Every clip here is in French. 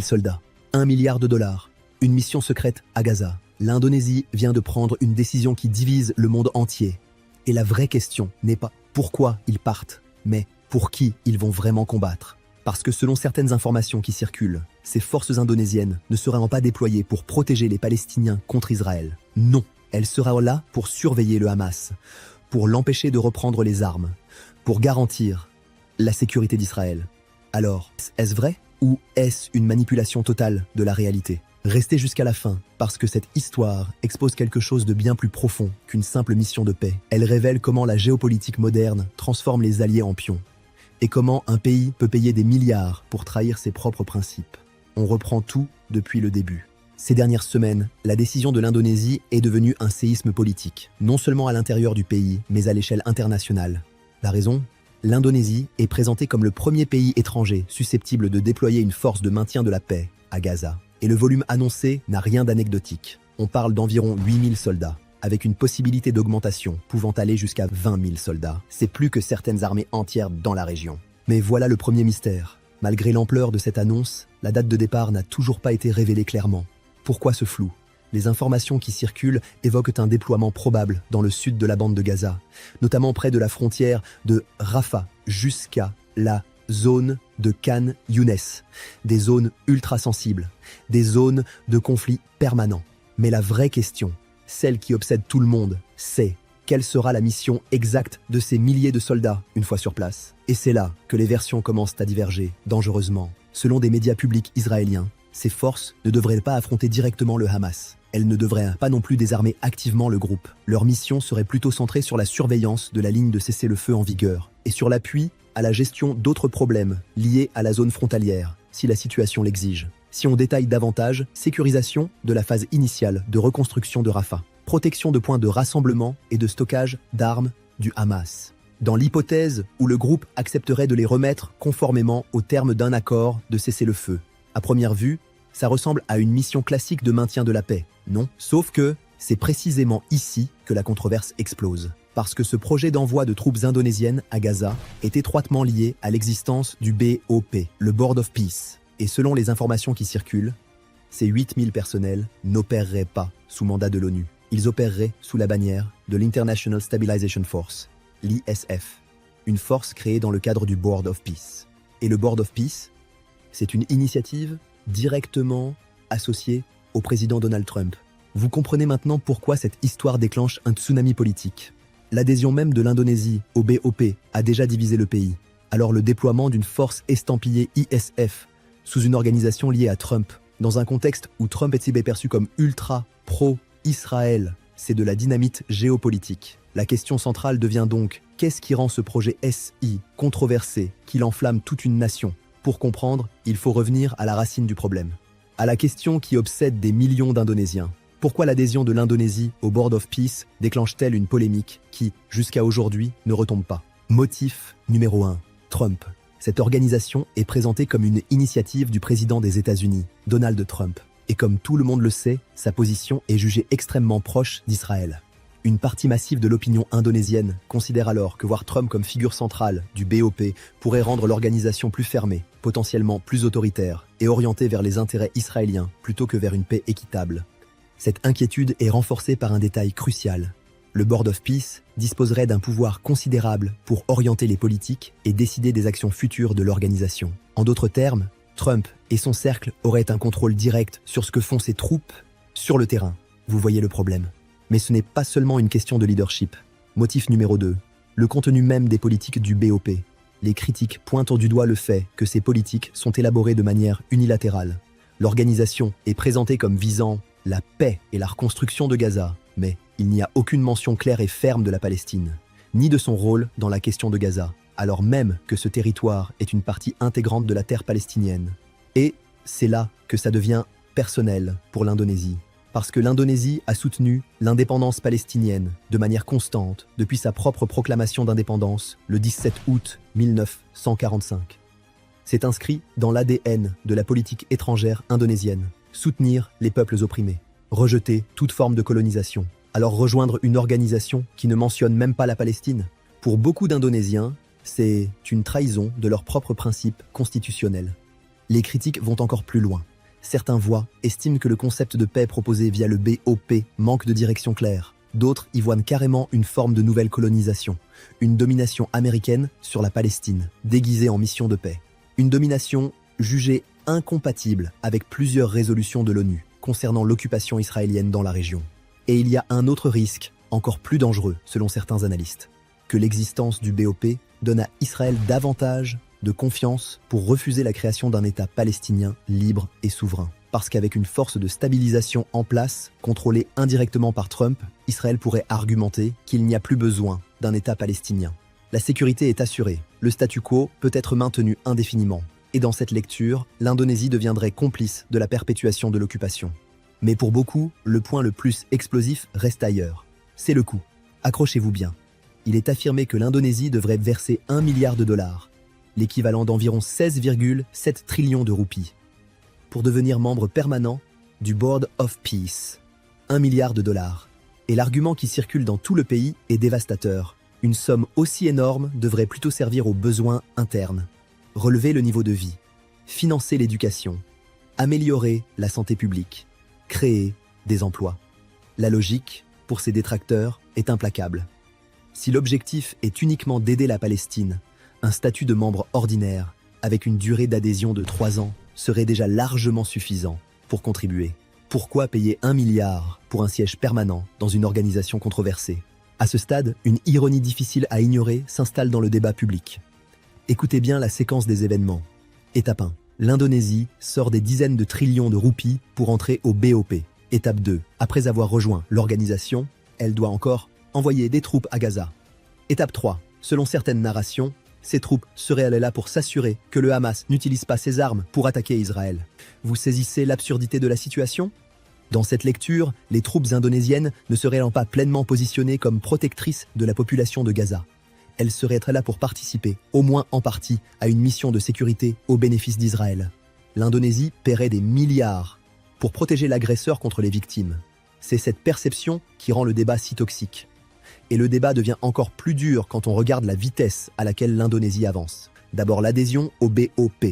000 soldats, 1 milliard de dollars, une mission secrète à Gaza. L'Indonésie vient de prendre une décision qui divise le monde entier. Et la vraie question n'est pas pourquoi ils partent, mais pour qui ils vont vraiment combattre. Parce que selon certaines informations qui circulent, ces forces indonésiennes ne seront pas déployées pour protéger les Palestiniens contre Israël. Non, elles seront là pour surveiller le Hamas, pour l'empêcher de reprendre les armes, pour garantir la sécurité d'Israël. Alors, est-ce vrai ou est-ce une manipulation totale de la réalité? Restez jusqu'à la fin, parce que cette histoire expose quelque chose de bien plus profond qu'une simple mission de paix. Elle révèle comment la géopolitique moderne transforme les alliés en pions, et comment un pays peut payer des milliards pour trahir ses propres principes. On reprend tout depuis le début. Ces dernières semaines, la décision de l'Indonésie est devenue un séisme politique, non seulement à l'intérieur du pays, mais à l'échelle internationale. La raison ? L'Indonésie est présentée comme le premier pays étranger susceptible de déployer une force de maintien de la paix à Gaza. Et le volume annoncé n'a rien d'anecdotique. On parle d'environ 8000 soldats, avec une possibilité d'augmentation pouvant aller jusqu'à 20 000 soldats. C'est plus que certaines armées entières dans la région. Mais voilà le premier mystère. Malgré l'ampleur de cette annonce, la date de départ n'a toujours pas été révélée clairement. Pourquoi ce flou ? Les informations qui circulent évoquent un déploiement probable dans le sud de la bande de Gaza, notamment près de la frontière de Rafah jusqu'à la zone de Khan Younes, des zones ultra sensibles, des zones de conflit permanent. Mais la vraie question, celle qui obsède tout le monde, c'est quelle sera la mission exacte de ces milliers de soldats une fois sur place. Et c'est là que les versions commencent à diverger, dangereusement. Selon des médias publics israéliens, ces forces ne devraient pas affronter directement le Hamas. Elles ne devraient pas non plus désarmer activement le groupe. Leur mission serait plutôt centrée sur la surveillance de la ligne de cessez-le-feu en vigueur et sur l'appui à la gestion d'autres problèmes liés à la zone frontalière, si la situation l'exige. Si on détaille davantage, sécurisation de la phase initiale de reconstruction de Rafah, protection de points de rassemblement et de stockage d'armes du Hamas. Dans l'hypothèse où le groupe accepterait de les remettre conformément aux termes d'un accord de cessez-le-feu. À première vue, ça ressemble à une mission classique de maintien de la paix, non? Sauf que c'est précisément ici que la controverse explose. Parce que ce projet d'envoi de troupes indonésiennes à Gaza est étroitement lié à l'existence du BOP, le Board of Peace. Et selon les informations qui circulent, ces 8000 personnels n'opéreraient pas sous mandat de l'ONU. Ils opéreraient sous la bannière de l'International Stabilization Force, l'ISF, une force créée dans le cadre du Board of Peace. Et le Board of Peace, c'est une initiative directement associée au président Donald Trump. Vous comprenez maintenant pourquoi cette histoire déclenche un tsunami politique. L'adhésion même de l'Indonésie au BOP a déjà divisé le pays. Alors le déploiement d'une force estampillée ISF sous une organisation liée à Trump, dans un contexte où Trump est perçu comme ultra pro-Israël, c'est de la dynamite géopolitique. La question centrale devient donc, qu'est-ce qui rend ce projet SI controversé, qu'il enflamme toute une nation? Pour comprendre, il faut revenir à la racine du problème. À la question qui obsède des millions d'Indonésiens. Pourquoi l'adhésion de l'Indonésie au Board of Peace déclenche-t-elle une polémique qui, jusqu'à aujourd'hui, ne retombe pas? Motif numéro 1. Trump. Cette organisation est présentée comme une initiative du président des États-Unis, Donald Trump. Et comme tout le monde le sait, sa position est jugée extrêmement proche d'Israël. Une partie massive de l'opinion indonésienne considère alors que voir Trump comme figure centrale du BOP pourrait rendre l'organisation plus fermée, potentiellement plus autoritaire et orientée vers les intérêts israéliens plutôt que vers une paix équitable. Cette inquiétude est renforcée par un détail crucial. Le Board of Peace disposerait d'un pouvoir considérable pour orienter les politiques et décider des actions futures de l'organisation. En d'autres termes, Trump et son cercle auraient un contrôle direct sur ce que font ses troupes sur le terrain. Vous voyez le problème. Mais ce n'est pas seulement une question de leadership. Motif numéro 2. Le contenu même des politiques du BOP. Les critiques pointent du doigt le fait que ces politiques sont élaborées de manière unilatérale. L'organisation est présentée comme visant la paix et la reconstruction de Gaza, mais il n'y a aucune mention claire et ferme de la Palestine, ni de son rôle dans la question de Gaza, alors même que ce territoire est une partie intégrante de la terre palestinienne. Et c'est là que ça devient personnel pour l'Indonésie. Parce que l'Indonésie a soutenu l'indépendance palestinienne de manière constante depuis sa propre proclamation d'indépendance le 17 août 1945. C'est inscrit dans l'ADN de la politique étrangère indonésienne. Soutenir les peuples opprimés, rejeter toute forme de colonisation. Alors rejoindre une organisation qui ne mentionne même pas la Palestine. Pour beaucoup d'Indonésiens, c'est une trahison de leurs propres principes constitutionnels. Les critiques vont encore plus loin. Certains estiment que le concept de paix proposé via le BOP manque de direction claire. D'autres y voient carrément une forme de nouvelle colonisation, une domination américaine sur la Palestine, déguisée en mission de paix. Une domination jugée incompatible avec plusieurs résolutions de l'ONU concernant l'occupation israélienne dans la région. Et il y a un autre risque, encore plus dangereux selon certains analystes, que l'existence du BOP donne à Israël davantage de confiance pour refuser la création d'un État palestinien libre et souverain. Parce qu'avec une force de stabilisation en place, contrôlée indirectement par Trump, Israël pourrait argumenter qu'il n'y a plus besoin d'un État palestinien. La sécurité est assurée, le statu quo peut être maintenu indéfiniment. Et dans cette lecture, l'Indonésie deviendrait complice de la perpétuation de l'occupation. Mais pour beaucoup, le point le plus explosif reste ailleurs. C'est le coût. Accrochez-vous bien. Il est affirmé que l'Indonésie devrait verser 1 milliard de dollars, l'équivalent d'environ 16,7 trillions de roupies, pour devenir membre permanent du Board of Peace. 1 milliard de dollars. Et l'argument qui circule dans tout le pays est dévastateur. Une somme aussi énorme devrait plutôt servir aux besoins internes. Relever le niveau de vie, financer l'éducation, améliorer la santé publique, créer des emplois. La logique, pour ces détracteurs, est implacable. Si l'objectif est uniquement d'aider la Palestine, un statut de membre ordinaire, avec une durée d'adhésion de 3 ans, serait déjà largement suffisant pour contribuer. Pourquoi payer 1 milliard pour un siège permanent dans une organisation controversée? À ce stade, une ironie difficile à ignorer s'installe dans le débat public. Écoutez bien la séquence des événements. Étape 1. L'Indonésie sort des dizaines de trillions de roupies pour entrer au BOP. Étape 2. Après avoir rejoint l'organisation, elle doit encore envoyer des troupes à Gaza. Étape 3. Selon certaines narrations, ces troupes seraient allées là pour s'assurer que le Hamas n'utilise pas ses armes pour attaquer Israël. Vous saisissez l'absurdité de la situation? Dans cette lecture, les troupes indonésiennes ne seraient pas pleinement positionnées comme protectrices de la population de Gaza. Elles seraient là pour participer, au moins en partie, à une mission de sécurité au bénéfice d'Israël. L'Indonésie paierait des milliards pour protéger l'agresseur contre les victimes. C'est cette perception qui rend le débat si toxique. Et le débat devient encore plus dur quand on regarde la vitesse à laquelle l'Indonésie avance. D'abord l'adhésion au BOP,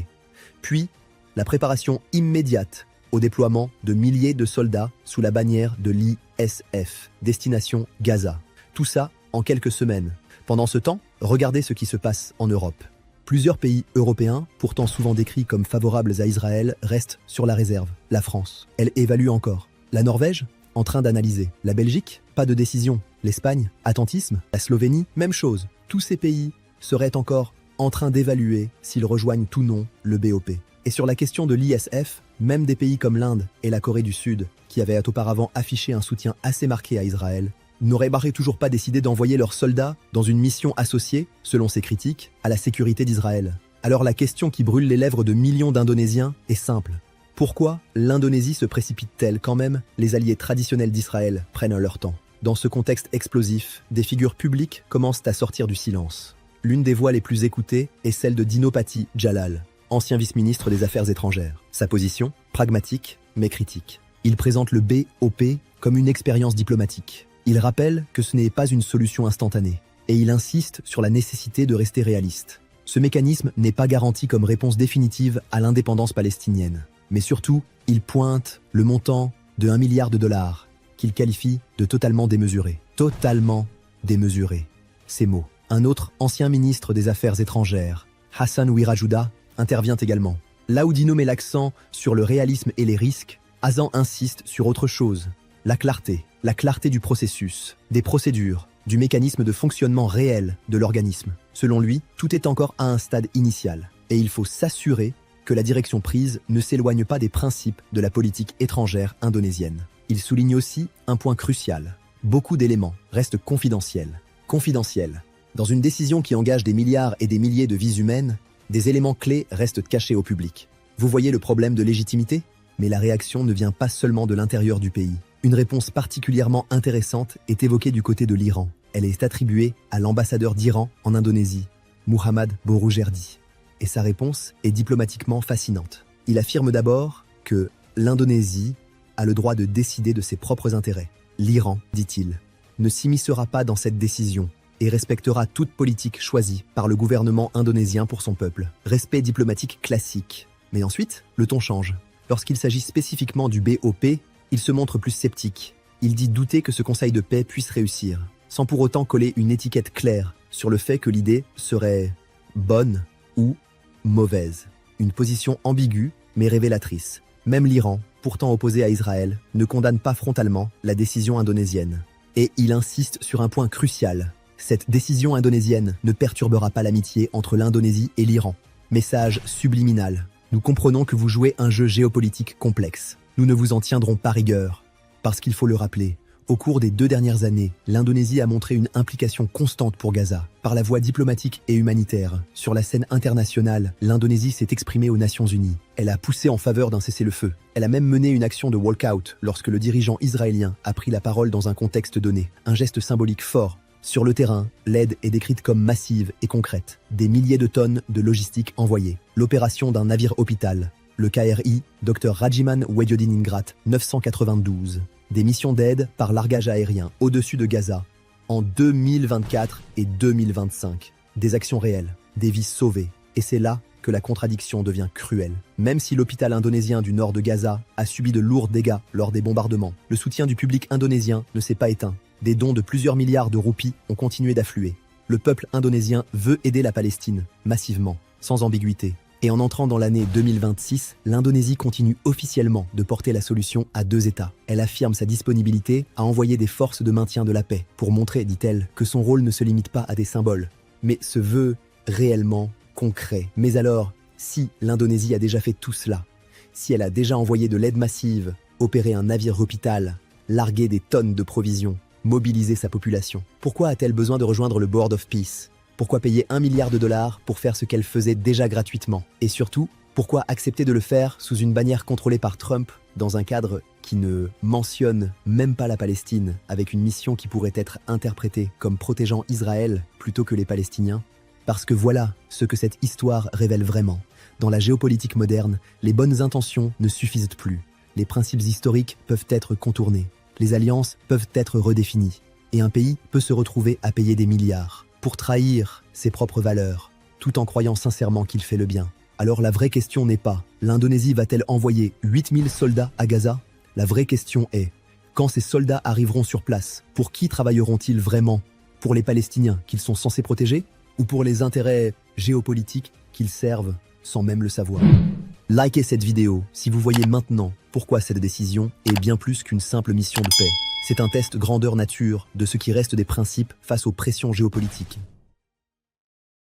puis la préparation immédiate au déploiement de milliers de soldats sous la bannière de l'ISF, destination Gaza. Tout ça en quelques semaines. Pendant ce temps, regardez ce qui se passe en Europe. Plusieurs pays européens, pourtant souvent décrits comme favorables à Israël, restent sur la réserve. La France, elle évalue encore. La Norvège, en train d'analyser. La Belgique, pas de décision. L'Espagne, attentisme. La Slovénie, même chose. Tous ces pays seraient encore en train d'évaluer s'ils rejoignent ou non le BOP. Et sur la question de l'ISF, même des pays comme l'Inde et la Corée du Sud, qui avaient auparavant affiché un soutien assez marqué à Israël, n'auraient toujours pas décidé d'envoyer leurs soldats dans une mission associée, selon ces critiques, à la sécurité d'Israël. Alors la question qui brûle les lèvres de millions d'Indonésiens est simple. Pourquoi l'Indonésie se précipite-t-elle quand même? Les alliés traditionnels d'Israël prennent leur temps. Dans ce contexte explosif, des figures publiques commencent à sortir du silence. L'une des voix les plus écoutées est celle de Dino Pati Jalal, ancien vice-ministre des Affaires étrangères. Sa position, pragmatique mais critique. Il présente le BOP comme une expérience diplomatique. Il rappelle que ce n'est pas une solution instantanée, et il insiste sur la nécessité de rester réaliste. Ce mécanisme n'est pas garanti comme réponse définitive à l'indépendance palestinienne. Mais surtout, il pointe le montant de 1 milliard de dollars, qu'il qualifie de totalement démesuré. Totalement démesuré. Ces mots. Un autre ancien ministre des Affaires étrangères, Hassan Wirajuda, intervient également. Là où Dino met l'accent sur le réalisme et les risques, Hazan insiste sur autre chose. La clarté du processus, des procédures, du mécanisme de fonctionnement réel de l'organisme. Selon lui, tout est encore à un stade initial, et il faut s'assurer que la direction prise ne s'éloigne pas des principes de la politique étrangère indonésienne. Il souligne aussi un point crucial. Beaucoup d'éléments restent confidentiels. Confidentiels. Dans une décision qui engage des milliards et des milliers de vies humaines, des éléments clés restent cachés au public. Vous voyez le problème de légitimité? Mais la réaction ne vient pas seulement de l'intérieur du pays. Une réponse particulièrement intéressante est évoquée du côté de l'Iran. Elle est attribuée à l'ambassadeur d'Iran en Indonésie, Muhammad Boroujerdi. Et sa réponse est diplomatiquement fascinante. Il affirme d'abord que l'Indonésie a le droit de décider de ses propres intérêts. L'Iran, dit-il, ne s'immiscera pas dans cette décision et respectera toute politique choisie par le gouvernement indonésien pour son peuple. Respect diplomatique classique. Mais ensuite, le ton change. Lorsqu'il s'agit spécifiquement du BOP, il se montre plus sceptique. Il dit douter que ce conseil de paix puisse réussir, sans pour autant coller une étiquette claire sur le fait que l'idée serait bonne ou mauvaise. Une position ambiguë mais révélatrice. Même l'Iran, pourtant opposé à Israël, ne condamne pas frontalement la décision indonésienne. Et il insiste sur un point crucial. Cette décision indonésienne ne perturbera pas l'amitié entre l'Indonésie et l'Iran. Message subliminal. Nous comprenons que vous jouez un jeu géopolitique complexe. Nous ne vous en tiendrons pas rigueur. Parce qu'il faut le rappeler, au cours des 2 dernières années, l'Indonésie a montré une implication constante pour Gaza, par la voie diplomatique et humanitaire. Sur la scène internationale, l'Indonésie s'est exprimée aux Nations Unies. Elle a poussé en faveur d'un cessez-le-feu. Elle a même mené une action de walkout lorsque le dirigeant israélien a pris la parole dans un contexte donné. Un geste symbolique fort. Sur le terrain, l'aide est décrite comme massive et concrète. Des milliers de tonnes de logistique envoyées. L'opération d'un navire-hôpital. Le KRI, Dr Rajiman Wediodiningrat, 992. Des missions d'aide par largage aérien au-dessus de Gaza en 2024 et 2025. Des actions réelles, des vies sauvées. Et c'est là que la contradiction devient cruelle. Même si l'hôpital indonésien du nord de Gaza a subi de lourds dégâts lors des bombardements, le soutien du public indonésien ne s'est pas éteint. Des dons de plusieurs milliards de roupies ont continué d'affluer. Le peuple indonésien veut aider la Palestine, massivement, sans ambiguïté. Et en entrant dans l'année 2026, l'Indonésie continue officiellement de porter la solution à 2 États. Elle affirme sa disponibilité à envoyer des forces de maintien de la paix, pour montrer, dit-elle, que son rôle ne se limite pas à des symboles, mais se veut réellement concret. Mais alors, si l'Indonésie a déjà fait tout cela, si elle a déjà envoyé de l'aide massive, opéré un navire-hôpital, largué des tonnes de provisions, mobilisé sa population, pourquoi a-t-elle besoin de rejoindre le Board of Peace ? Pourquoi payer $1 milliard pour faire ce qu'elle faisait déjà gratuitement? Et surtout, pourquoi accepter de le faire sous une bannière contrôlée par Trump, dans un cadre qui ne mentionne même pas la Palestine, avec une mission qui pourrait être interprétée comme protégeant Israël plutôt que les Palestiniens? Parce que voilà ce que cette histoire révèle vraiment. Dans la géopolitique moderne, les bonnes intentions ne suffisent plus. Les principes historiques peuvent être contournés. Les alliances peuvent être redéfinies. Et un pays peut se retrouver à payer des milliards pour trahir ses propres valeurs, tout en croyant sincèrement qu'il fait le bien. Alors la vraie question n'est pas « l'Indonésie va-t-elle envoyer 8000 soldats à Gaza ?» La vraie question est « quand ces soldats arriveront sur place, pour qui travailleront-ils vraiment? Pour les Palestiniens qu'ils sont censés protéger? Ou pour les intérêts géopolitiques qu'ils servent sans même le savoir ?» Likez cette vidéo si vous voyez maintenant pourquoi cette décision est bien plus qu'une simple mission de paix. C'est un test grandeur nature de ce qui reste des principes face aux pressions géopolitiques.